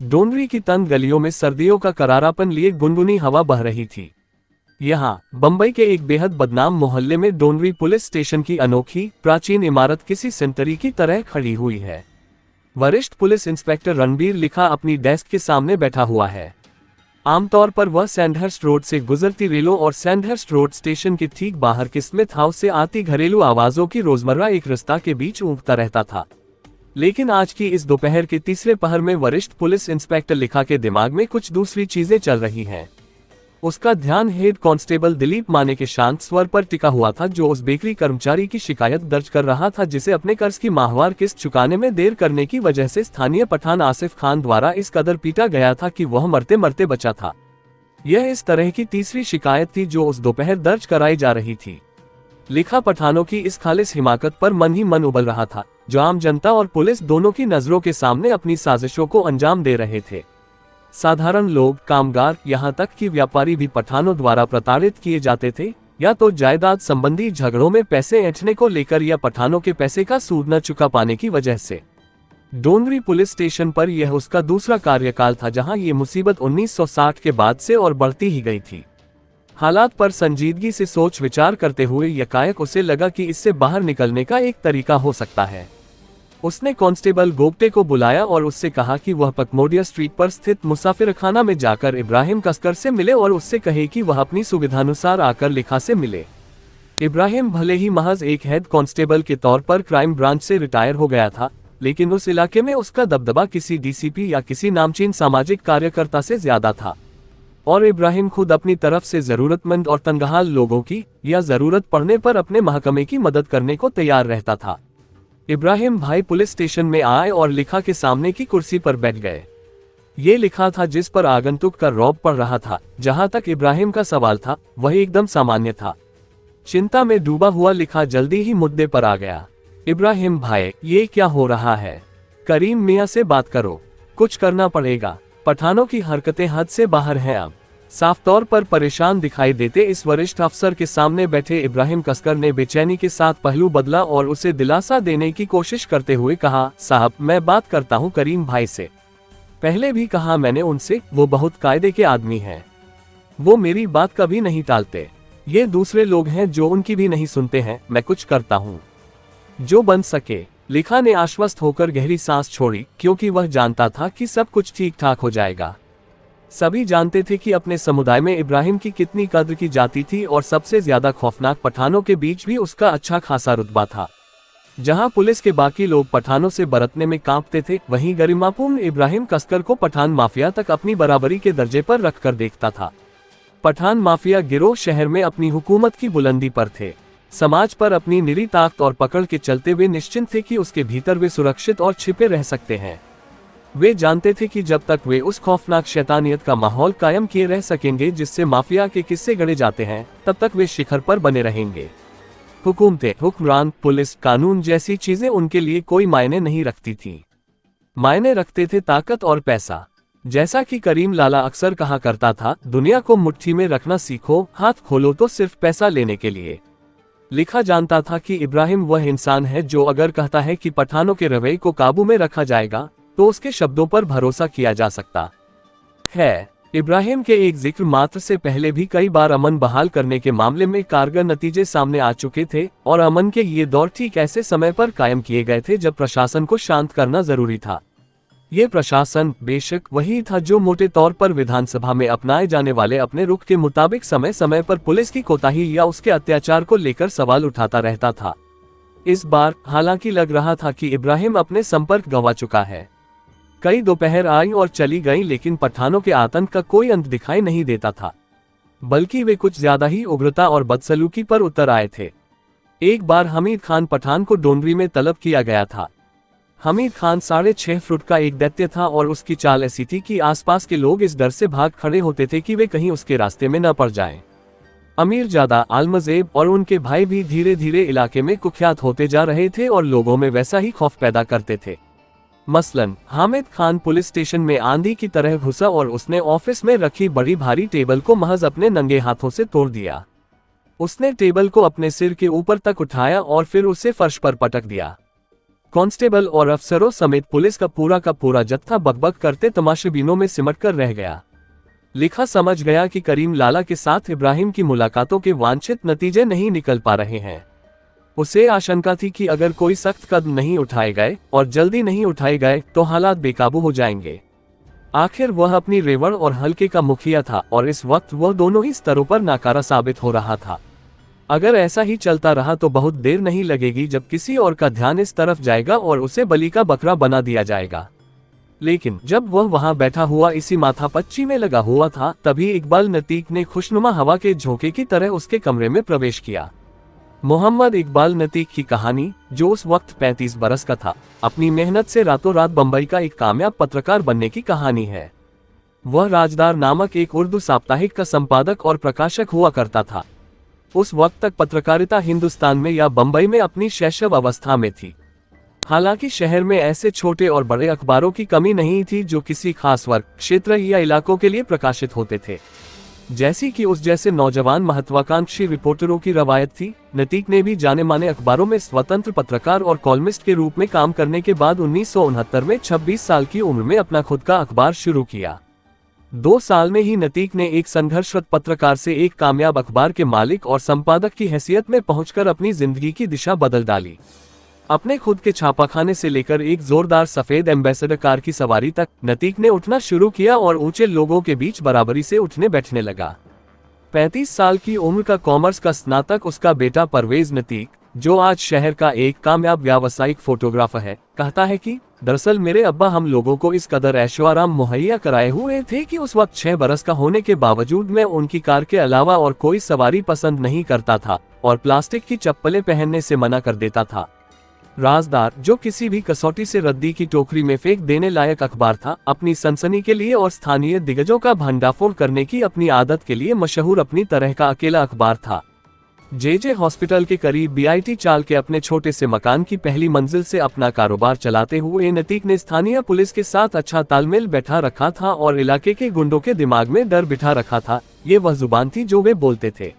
डोंगरी की तंग गलियों में सर्दियों का करारापन लिए गुनगुनी हवा बह रही थी। यहाँ बंबई के एक बेहद बदनाम मोहल्ले में डोंगरी पुलिस स्टेशन की अनोखी प्राचीन इमारत किसी सेंचुरी की तरह खड़ी हुई है। वरिष्ठ पुलिस इंस्पेक्टर रणबीर लिखा अपनी डेस्क के सामने बैठा हुआ है। आमतौर पर वह सैंडहर्स्ट रोड से गुजरती रेलों और सैंडहर्स्ट रोड स्टेशन के ठीक बाहर के स्मिथ हाउस से आती घरेलू आवाजों की रोजमर्रा एक रास्ता के बीच ऊँघता रहता था। लेकिन आज की इस दोपहर के तीसरे पहर में वरिष्ठ पुलिस इंस्पेक्टर लिखा के दिमाग में कुछ दूसरी चीजें चल रही हैं। उसका ध्यान हेड कांस्टेबल दिलीप माने के शांत स्वर पर टिका हुआ था, जो उस बेकरी कर्मचारी की शिकायत दर्ज कर रहा था जिसे अपने कर्ज की माहवार किस्त चुकाने में देर करने की वजह से स्थानीय पठान आसिफ खान द्वारा इस कदर पीटा गया था कि वह मरते मरते बचा था। यह इस तरह की तीसरी शिकायत थी जो उस दोपहर दर्ज कराई जा रही थी। लिखा पठानों की इस खालिस हिमाकत पर मन ही मन उबल रहा था, जो आम जनता और पुलिस दोनों की नजरों के सामने अपनी साजिशों को अंजाम दे रहे थे। साधारण लोग, कामगार, यहाँ तक कि व्यापारी भी पठानों द्वारा प्रताड़ित किए जाते थे, या तो जायदाद संबंधी झगड़ों में पैसे ऐंठने को लेकर या पठानों के पैसे का सूद न चुका पाने की वजह से। डोंगरी पुलिस स्टेशन पर यह उसका दूसरा कार्यकाल था जहां ये मुसीबत 1960 के बाद से और बढ़ती ही गई थी। हालात पर संजीदगी से सोच विचार करते हुए यकायक उसे लगा कि इससे बाहर निकलने का एक तरीका हो सकता है। उसने कांस्टेबल गोप्टे को बुलाया और उससे कहा कि वह पकमोडिया स्ट्रीट पर स्थित मुसाफिरखाना में जाकर इब्राहिम कसकर से मिले और उससे कहे कि वह अपनी सुविधानुसार आकर लिखा से मिले। इब्राहिम भले ही महज एक हेड कांस्टेबल के तौर पर क्राइम ब्रांच से रिटायर हो गया था, लेकिन उस इलाके में उसका दबदबा किसी डीसीपी या किसी नामचीन सामाजिक कार्यकर्ता से ज्यादा था। और इब्राहिम खुद अपनी तरफ से जरूरतमंद और तंगहाल लोगों की या जरूरत पड़ने पर अपने महकमे की मदद करने को तैयार रहता था। इब्राहिम भाई पुलिस स्टेशन में आए और लिखा के सामने की कुर्सी पर बैठ गए। ये लिखा था जिस पर आगंतुक का रौब पड़ रहा था। जहां तक इब्राहिम का सवाल था वह एकदम सामान्य था। चिंता में डूबा हुआ लिखा जल्दी ही मुद्दे पर आ गया। इब्राहिम भाई, ये क्या हो रहा है? करीम मियाँ से बात करो, कुछ करना पड़ेगा। पठानों की हरकतें हद से बाहर हैं। अब साफ तौर पर परेशान दिखाई देते इस वरिष्ठ अफसर के सामने बैठे इब्राहिम कसकर ने बेचैनी के साथ पहलू बदला और उसे दिलासा देने की कोशिश करते हुए कहा, साहब, मैं बात करता हूँ करीम भाई से। पहले भी कहा मैंने उनसे, वो बहुत कायदे के आदमी हैं। वो मेरी बात कभी नहीं टालते। ये दूसरे लोग हैं जो उनकी भी नहीं सुनते हैं। मैं कुछ करता हूँ जो बन सके। लिखा ने आश्वस्त होकर गहरी सांस छोड़ी, क्योंकि वह जानता था कि सब कुछ ठीक ठाक हो जाएगा। सभी जानते थे कि अपने समुदाय में इब्राहिम की कितनी कद्र की जाती थी और सबसे ज्यादा खौफनाक पठानों के बीच भी उसका अच्छा खासा रुतबा था। जहां पुलिस के बाकी लोग पठानों से बरतने में कांपते थे, वहीं गरिमापूर्ण इब्राहिम कसकर को पठान माफिया तक अपनी बराबरी के दर्जे पर रखकर देखता था। पठान माफिया गिरोह शहर में अपनी हुकूमत की बुलंदी पर थे। समाज पर अपनी निरी ताकत और पकड़ के चलते वे निश्चिंत थे कि उसके भीतर वे सुरक्षित और छिपे रह सकते हैं। वे जानते थे कि जब तक वे उस खौफनाक शैतानियत का माहौल कायम किए रह सकेंगे जिससे माफिया के किस्से गढ़े जाते हैं, तब तक वे शिखर पर बने रहेंगे। हुकूमतें, हुक्मरान, पुलिस, कानून जैसी चीजें उनके लिए कोई मायने नहीं रखती थीं। मायने रखते थे ताकत और पैसा। जैसा कि करीम लाला अक्सर कहा करता था, दुनिया को मुट्ठी में रखना सीखो, हाथ खोलो तो सिर्फ पैसा लेने के लिए। लिखा जानता था कि इब्राहिम वह इंसान है जो अगर कहता है कि पठानों के रवैये को काबू में रखा जाएगा तो उसके शब्दों पर भरोसा किया जा सकता है। इब्राहिम के एक जिक्र मात्र से पहले भी कई बार अमन बहाल करने के मामले में कारगर नतीजे सामने आ चुके थे और अमन के ये दौर ठीक ऐसे समय पर कायम किए गए थे जब प्रशासन को शांत करना जरूरी था। ये प्रशासन बेशक वही था जो मोटे तौर पर विधानसभा में अपनाए जाने वाले अपने रुख के मुताबिक समय समय पर पुलिस की कोताही या उसके अत्याचार को लेकर सवाल उठाता रहता था। इस बार हालांकि लग रहा था कि इब्राहिम अपने संपर्क गंवा चुका है। कई दोपहर आई और चली गईं, लेकिन पठानों के आतंक का कोई अंत दिखाई नहीं देता था, बल्कि वे कुछ ज्यादा ही उग्रता और बदसलूकी पर उतर आए थे। एक बार हमीद खान पठान को डोंगरी में तलब किया गया था। हमीद खान 6.5 फुट का एक दैत्य था और उसकी चाल ऐसी थी कि आसपास के लोग इस डर से भाग खड़े होते थे कि वे कहीं उसके रास्ते में न पड़ जाएं। अमीरजादा, आलमजेब और उनके भाई भी धीरे धीरे इलाके में कुख्यात होते जा रहे थे और लोगों में वैसा ही खौफ पैदा करते थे। मसलन हामिद खान पुलिस स्टेशन में आंधी की तरह घुसा और उसने ऑफिस में रखी बड़ी भारी टेबल को महज अपने नंगे हाथों से तोड़ दिया। उसने टेबल को अपने सिर के ऊपर तक उठाया और फिर उसे फर्श पर पटक दिया। कांस्टेबल और अफसरों समेत पुलिस का पूरा जत्था बकबक करते तमाशबीनों में सिमट कर रह गया। लिखा समझ गया कि करीम लाला के साथ इब्राहिम की मुलाकातों के वांछित नतीजे नहीं निकल पा रहे हैं। उसे आशंका थी कि अगर कोई सख्त कदम नहीं उठाए गए और जल्दी नहीं उठाए गए तो हालात बेकाबू हो जाएंगे। आखिर वह अपनी रेवड़ और हल्के का मुखिया था और इस वक्त वह दोनों ही स्तरों पर नाकारा साबित हो रहा था। अगर ऐसा ही चलता रहा तो बहुत देर नहीं लगेगी जब किसी और का ध्यान इस तरफ जाएगा और उसे बलि का बकरा बना दिया जाएगा। लेकिन जब वह वहां बैठा हुआ इसी माथापच्ची में लगा हुआ था, तभी इकबाल नतीक ने खुशनुमा हवा के झोंके की तरह उसके कमरे में प्रवेश किया। मोहम्मद इकबाल नतीक की कहानी, जो उस वक्त 35 बरस का था, अपनी मेहनत से रातों रात बंबई का एक कामयाब पत्रकार बनने की कहानी है। वह राजदार नामक एक उर्दू साप्ताहिक का संपादक और प्रकाशक हुआ करता था। उस वक्त तक पत्रकारिता हिंदुस्तान में या बंबई में अपनी शैशव अवस्था में थी। हालांकि शहर में ऐसे छोटे और बड़े अखबारों की कमी नहीं थी जो किसी खास वर्ग, क्षेत्र या इलाकों के लिए प्रकाशित होते थे। जैसी कि उस जैसे नौजवान महत्वाकांक्षी रिपोर्टरों की रवायत थी, नतीक ने भी जाने माने अखबारों में स्वतंत्र पत्रकार और कॉलमिस्ट के रूप में काम करने के बाद 1969 में 26 साल की उम्र में अपना खुद का अखबार शुरू किया। 2 साल में ही नतीक ने एक संघर्षरत पत्रकार से एक कामयाब अखबार के मालिक और संपादक की हैसियत में पहुंचकर अपनी जिंदगी की दिशा बदल डाली। अपने खुद के छापाखाने से लेकर एक जोरदार सफेद एम्बेसडर कार की सवारी तक नतीक ने उठना शुरू किया और ऊंचे लोगों के बीच बराबरी से उठने बैठने लगा। 35 साल की उम्र का कॉमर्स का स्नातक उसका बेटा परवेज नतीक, जो आज शहर का एक कामयाब व्यावसायिक फोटोग्राफर है, कहता है कि दरअसल मेरे अब्बा हम लोगों को इस कदर ऐशोआराम मुहैया कराए हुए थे कि उस वक्त 6 बरस का होने के बावजूद मैं उनकी कार के अलावा और कोई सवारी पसंद नहीं करता था और प्लास्टिक की चप्पलें पहनने से मना कर देता था। राजदार, जो किसी भी कसौटी से रद्दी की टोकरी में फेंक देने लायक अखबार था, अपनी सनसनी के लिए और स्थानीय दिग्गजों का भंडाफोड़ करने की अपनी आदत के लिए मशहूर अपनी तरह का अकेला अखबार था। जे हॉस्पिटल के करीब बीआईटी चाल के अपने छोटे से मकान की पहली मंजिल से अपना कारोबार चलाते हुए नतीक ने स्थानीय पुलिस के साथ अच्छा तालमेल बैठा रखा था और इलाके के गुंडों के दिमाग में डर बिठा रखा था। ये वह जुबान थी जो वे बोलते थे।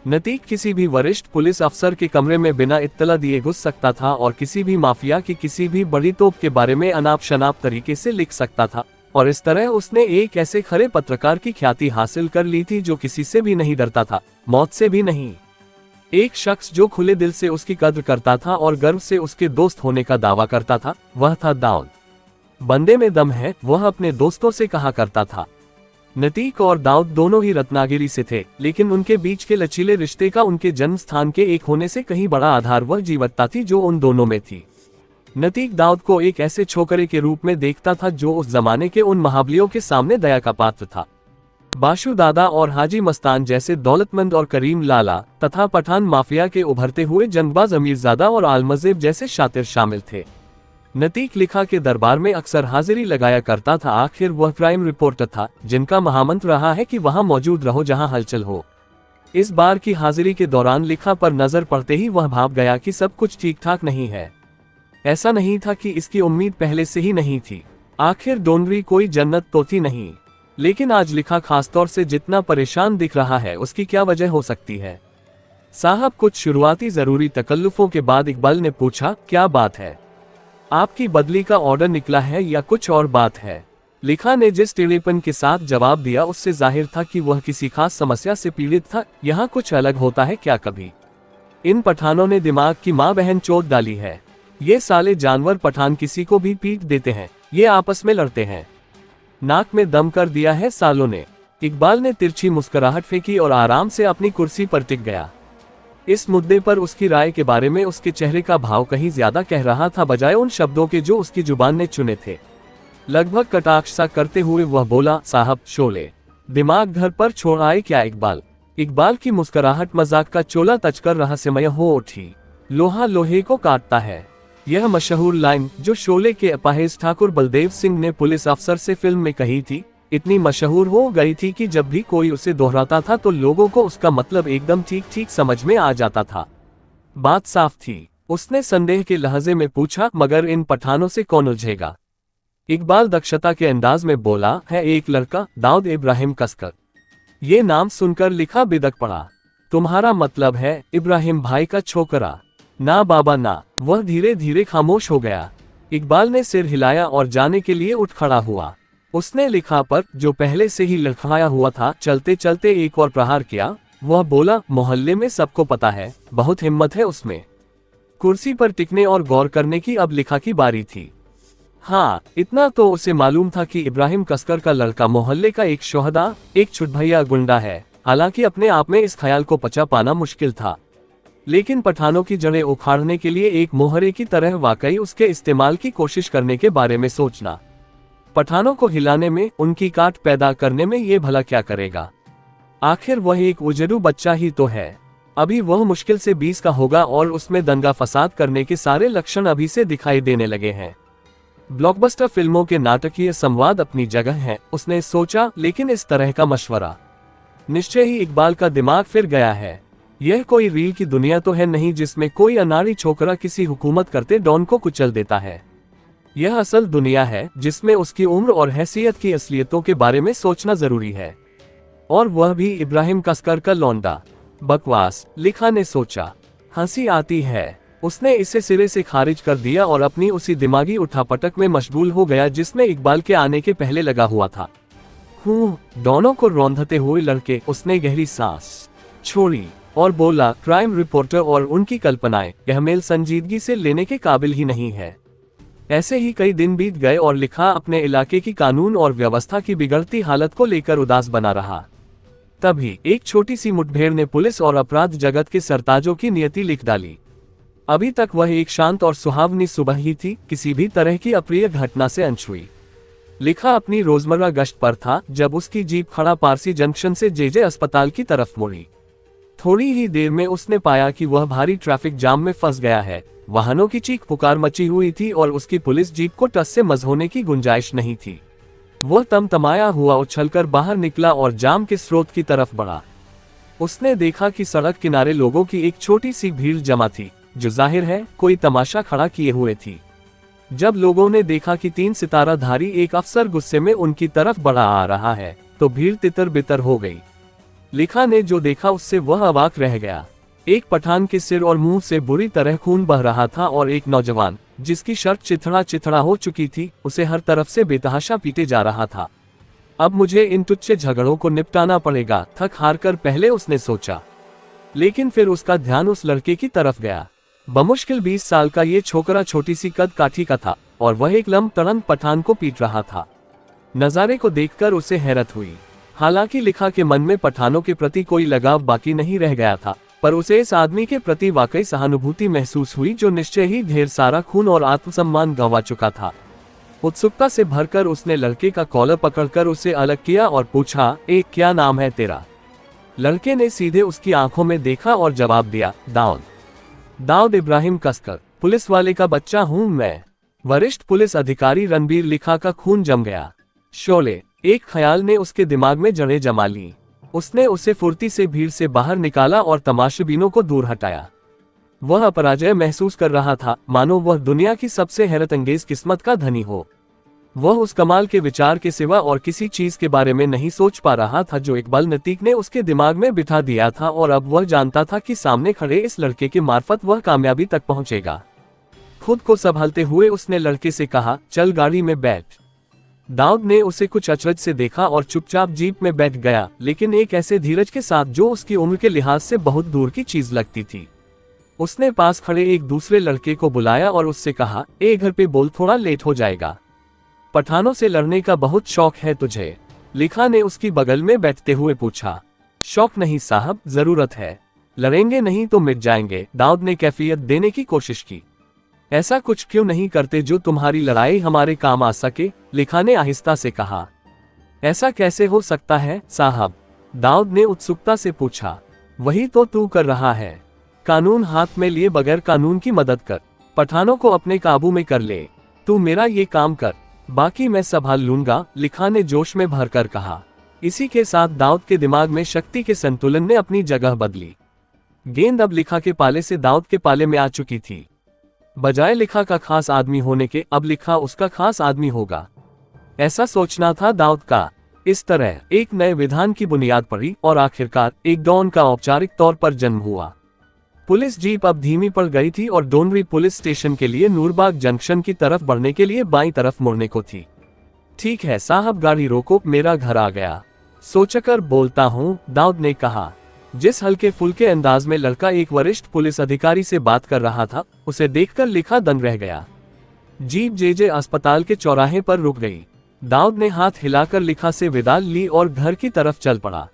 नतीक किसी भी वरिष्ठ पुलिस अफसर के कमरे में बिना इत्तला दिए घुस सकता था और किसी भी माफिया की किसी भी बड़ी तोप के बारे में अनाप शनाप तरीके से लिख सकता था, और इस तरह उसने एक ऐसे खरे पत्रकार की ख्याति हासिल कर ली थी जो किसी से भी नहीं डरता था, मौत से भी नहीं। एक शख्स जो खुले दिल से उसकी कद्र करता था और गर्व से उसके दोस्त होने का दावा करता था, वह था दाऊद। बंदे में दम है, वह अपने दोस्तों से कहा करता था। नतीक और दाऊद दोनों ही रत्नागिरी से थे, लेकिन उनके बीच के लचीले रिश्ते का उनके जन्म स्थान के एक होने से कहीं बड़ा आधार वह जीवत्ता थी जो उन दोनों में थी। नतीक दाऊद को एक ऐसे छोकरे के रूप में देखता था जो उस जमाने के उन महाबलियों के सामने दया का पात्र था। बाशु दादा और हाजी मस्तान जैसे दौलतमंद और करीम लाला तथा पठान माफिया के उभरते हुए जंगबाज अमीरजादा और आलमजेब जैसे शातिर शामिल थे। नतीक लिखा के दरबार में अक्सर हाजिरी लगाया करता था। आखिर वह क्राइम रिपोर्टर था जिनका महामंत्र रहा है कि वहां मौजूद रहो जहां हलचल हो। इस बार की हाजिरी के दौरान लिखा पर नजर पड़ते ही वह भाप गया कि सब कुछ ठीक ठाक नहीं है। ऐसा नहीं था कि इसकी उम्मीद पहले से ही नहीं थी, आखिर डोंगरी कोई जन्नत तो थी नहीं। लेकिन आज लिखा खासतौर से जितना परेशान दिख रहा है उसकी क्या वजह हो सकती है? साहब, कुछ शुरुआती जरूरी तकल्लुफों के बाद इकबाल ने पूछा, क्या बात है? आपकी बदली का ऑर्डर निकला है या कुछ और बात है? लिखा ने जिस टेढ़ेपन के साथ जवाब दिया उससे जाहिर था कि वह किसी खास समस्या से पीड़ित था। यहाँ कुछ अलग होता है क्या कभी? इन पठानों ने दिमाग की माँ बहन चोट डाली है। ये साले जानवर पठान किसी को भी पीट देते हैं, ये आपस में लड़ते हैं। नाक में दम कर दिया है सालों ने। इकबाल ने तिरछी मुस्कुराहट फेंकी और आराम से अपनी कुर्सी पर टिक गया। इस मुद्दे पर उसकी राय के बारे में उसके चेहरे का भाव कहीं ज्यादा कह रहा था बजाय उन शब्दों के जो उसकी जुबान ने चुने थे। लगभग कटाक्ष सा करते हुए वह बोला, साहब, शोले दिमाग घर पर छोड़ आए क्या इकबाल? इकबाल की मुस्कुराहट मजाक का चोला तचकर रहस्यमय हो उठी। लोहा लोहे को काटता है, यह मशहूर लाइन जो शोले के अपाहिज ठाकुर बलदेव सिंह ने पुलिस अफसर से फिल्म में कही थी, इतनी मशहूर हो गई थी कि जब भी कोई उसे दोहराता था तो लोगों को उसका मतलब एकदम ठीक ठीक समझ में आ जाता था। बात साफ थी। उसने संदेह के लहजे में पूछा, मगर इन पठानों से कौन उलझेगा? इकबाल दक्षता के अंदाज में बोला, है एक लड़का, दाऊद इब्राहिम कसकर। ये नाम सुनकर लिखा बिदक पड़ा। तुम्हारा मतलब है इब्राहिम भाई का छोकरा? ना बाबा ना। वह धीरे धीरे खामोश हो गया। इकबाल ने सिर हिलाया और जाने के लिए उठ खड़ा हुआ। उसने लिखा पर, जो पहले से ही लड़खड़ाया हुआ था, चलते चलते एक और प्रहार किया। वह बोला, मोहल्ले में सबको पता है, बहुत हिम्मत है उसमें। कुर्सी पर टिकने और गौर करने की अब लिखा की बारी थी। हाँ, इतना तो उसे मालूम था कि इब्राहिम कसकर का लड़का मोहल्ले का एक शोहदा, एक छुटभैया गुंडा है। हालांकि अपने आप में इस ख्याल को पचा पाना मुश्किल था, लेकिन पठानों की जड़ें उखाड़ने के लिए एक मोहरे की तरह वाकई उसके इस्तेमाल की कोशिश करने के बारे में सोचना। पठानों को हिलाने में, उनकी काट पैदा करने में ये भला क्या करेगा? आखिर वह एक उजरू बच्चा ही तो है। अभी वह मुश्किल से 20 का होगा और उसमें दंगा फसाद करने के सारे लक्षण अभी से दिखाई देने लगे हैं। ब्लॉकबस्टर फिल्मों के नाटकीय संवाद अपनी जगह हैं, उसने सोचा, लेकिन इस तरह का मशवरा। निश्चय ही इकबाल का दिमाग फिर गया है। यह कोई रील की दुनिया तो है नहीं जिसमें कोई अनाड़ी छोकरा किसी हुकूमत करते डॉन को कुचल देता है। यह असल दुनिया है जिसमें उसकी उम्र और हैसियत की असलियतों के बारे में सोचना जरूरी है, और वह भी इब्राहिम कसकर का लौंडा। बकवास, लिखा ने सोचा। हंसी आती है। उसने इसे सिरे से खारिज कर दिया और अपनी उसी दिमागी उठापटक में मशगूल हो गया जिसमें इकबाल के आने के पहले लगा हुआ था। दोनों को रौंदते हुए लड़के उसने गहरी सांस छोड़ी और बोला, क्राइम रिपोर्टर और उनकी कल्पनाएं यह मेल संजीदगी से लेने के काबिल ही नहीं है। ऐसे ही कई दिन बीत गए और लिखा अपने इलाके की कानून और व्यवस्था की बिगड़ती हालत को लेकर उदास बना रहा। तभी एक छोटी सी मुठभेड़ ने पुलिस और अपराध जगत के सरताजों की नियति लिख डाली। अभी तक वह एक शांत और सुहावनी सुबह ही थी, किसी भी तरह की अप्रिय घटना से अनछुई। लिखा अपनी रोजमर्रा गश्त पर था जब उसकी जीप खड़ा पारसी जंक्शन से जेजे अस्पताल की तरफ मुड़ी। थोड़ी ही देर में उसने पाया कि वह भारी ट्रैफिक जाम में फंस गया है। वाहनों की चीख पुकार मची हुई थी और उसकी पुलिस जीप को टस से मस होने की गुंजाइश नहीं थी। वह तमतमाया हुआ उछलकर बाहर निकला और जाम के स्रोत की तरफ बढ़ा। उसने देखा कि सड़क किनारे लोगों की एक छोटी सी भीड़ जमा थी, जो जाहिर है कोई तमाशा खड़ा किए हुए थी। जब लोगों ने देखा कि 3 सिताराधारी एक अफसर गुस्से में उनकी तरफ बढ़ा आ रहा है, तो भीड़ तितर बितर हो गई। लिखा ने जो देखा उससे वह अवाक रह गया। एक पठान के सिर और मुंह से बुरी तरह खून बह रहा था और एक नौजवान, जिसकी शर्ट चिथड़ा चिथड़ा हो चुकी थी, उसे हर तरफ से बेतहाशा पीटे जा रहा था। अब मुझे इन तुच्छ झगड़ों को निपटाना पड़ेगा, थक हार कर पहले उसने सोचा। लेकिन फिर उसका ध्यान उस लड़के की तरफ गया। बमुश्किल 20 साल का ये छोकरा छोटी सी कद काठी का था और वह एक लंब तड़ंग पठान को पीट रहा था। नजारे को देखकर उसे हैरत हुई। हालांकि लिखा के मन में पठानों के प्रति कोई लगाव बाकी नहीं रह गया था, पर उसे इस आदमी के प्रति वाकई सहानुभूति महसूस हुई जो निश्चय ही ढेर सारा खून और आत्मसम्मान गंवा चुका था। उत्सुकता से भरकर उसने लड़के का कॉलर पकड़कर उसे अलग किया और पूछा, क्या नाम है तेरा? लड़के ने सीधे उसकी आंखों में देखा और जवाब दिया, दाऊद। दाऊद इब्राहिम कसकर, पुलिस वाले का बच्चा हूं मैं। वरिष्ठ पुलिस अधिकारी रणबीर लिखा का खून जम गया। शोले, एक ख्याल ने उसके दिमाग में जड़ें जमा ली। उसने उसे फुर्ती से भीड़ से बाहर निकाला और तमाशबीनों को दूर हटाया। वह अपराजय महसूस कर रहा था, मानो वह दुनिया की सबसे हैरतअंगेज किस्मत का धनी हो। वह उस कमाल के विचार के सिवा और किसी चीज के बारे में नहीं सोच पा रहा था जो इकबाल नतीक ने उसके दिमाग में बिठा दिया था, और अब वह जानता था कि सामने खड़े इस लड़के के मार्फत वह कामयाबी तक पहुंचेगा। खुद को संभालते हुए उसने लड़के से कहा, चल गाड़ी में बैठ। दाऊद ने उसे कुछ अचरज से देखा और चुपचाप जीप में बैठ गया, लेकिन एक ऐसे धीरज के साथ जो उसकी उम्र के लिहाज से बहुत दूर की चीज लगती थी। उसने पास खड़े एक दूसरे लड़के को बुलाया और उससे कहा, घर पे बोल, थोड़ा लेट हो जाएगा। पठानों से लड़ने का बहुत शौक है तुझे? लिखा ने उसकी बगल में बैठते हुए पूछा। शौक नहीं साहब, जरूरत है। लड़ेंगे नहीं तो मिट जाएंगे, दाऊद ने कैफियत देने की कोशिश की। ऐसा कुछ क्यों नहीं करते जो तुम्हारी लड़ाई हमारे काम आ सके? लिखा ने आहिस्ता से कहा। ऐसा कैसे हो सकता है साहब? दाऊद ने उत्सुकता से पूछा। वही तो तू कर रहा है। कानून हाथ में लिए बगैर कानून की मदद कर, पठानों को अपने काबू में कर ले। तू मेरा ये काम कर, बाकी मैं संभाल लूंगा, लिखा ने जोश में भरकर कहा। इसी के साथ दाऊद के दिमाग में शक्ति के संतुलन ने अपनी जगह बदली। गेंद अब लिखा के पाले से दाऊद के पाले में आ चुकी थी। बजाय लिखा का खास आदमी होने के, अब लिखा उसका खास आदमी होगा, ऐसा सोचना था दाऊद का। इस तरह एक नए विधान की बुनियाद पड़ी और आखिरकार एक डॉन का औपचारिक तौर पर जन्म हुआ। पुलिस जीप अब धीमी पड़ गई थी और डोनरी पुलिस स्टेशन के लिए नूरबाग जंक्शन की तरफ बढ़ने के लिए बाईं तरफ मुड़ने को थी। ठीक है साहब, गाड़ी रोको, मेरा घर आ गया, सोचकर बोलता हूँ, दाऊद ने कहा। जिस हल्के फुल्के अंदाज में लड़का एक वरिष्ठ पुलिस अधिकारी से बात कर रहा था, उसे देखकर लिखा दंग रह गया। जीप जेजे अस्पताल के चौराहे पर रुक गई। दाऊद ने हाथ हिलाकर लिखा से विदा ली और घर की तरफ चल पड़ा।